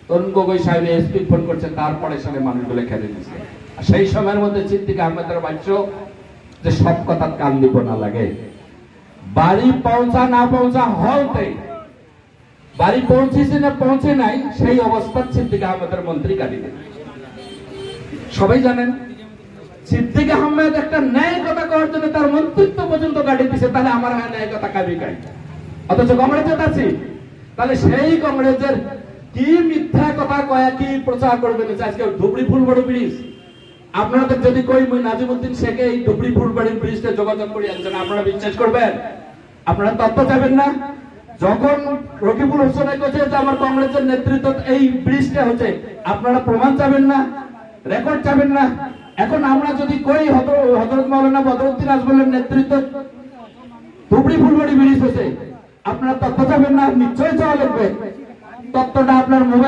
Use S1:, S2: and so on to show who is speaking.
S1: তরুণ গগৈ সাহেব SP phone করছে, তারপরে সেখানে মানুষগুলো খেতে দিচ্ছে। সেই সময়ের মধ্যে সিদ্দিক আহমেদের বাচ্চ যে সব কথা কান দিব না লাগে, বাড়ি পৌঁছা না পৌঁছা হলতে বাড়ি পৌঁছেছে না পৌঁছে নাই সেই অবস্থা সিদ্দিক আহমেদের মন্ত্রী গাড়ি দেন। সবাই জানেন সিদ্দিক আহমেদ একটা ন্যায় কথা করার জন্য তার মন্ত্রিত্ব পর্যন্ত গাড়ি দিছে, তাহলে আমার হয় ন্যায় কথা কাবি কাই। অথচ কংগ্রেসে আছি, তাহলে সেই কংগ্রেসের কি মিথ্যা কথা কয়া কি প্রচার করবেন? আজকে ধুবড়ি ফুলবাড়ি ব্রিজ আপনাদের যদি কই মই নাজিমউদ্দিন শেখে এই ধুবড়ি ফুলবাড়ি ব্রিজটা যোগাযোগ করে আনছেন, আপনারা বিশ্বাস করবেন? আপনারা তথ্য যাবেন না? যখন রকিবুল হোসেন কাছে যে আমার কংগ্রেসের নেতৃত্ব এই ব্রিজটা হচ্ছে, আপনারা প্রমাণ চাবেন না, রেকর্ড চাবেন না? এখন আমরা যদি কই হযরত মাওলানা বদরউদ্দিন আজমলের নেতৃত্ব ধুবড়ি ফুলবাড়ি ব্রিজ হচ্ছে, আপনারা তথ্য চাবেন না? নিশ্চয়ই চাওয়া লাগবে। তথ্যটা আপনার মোবাইল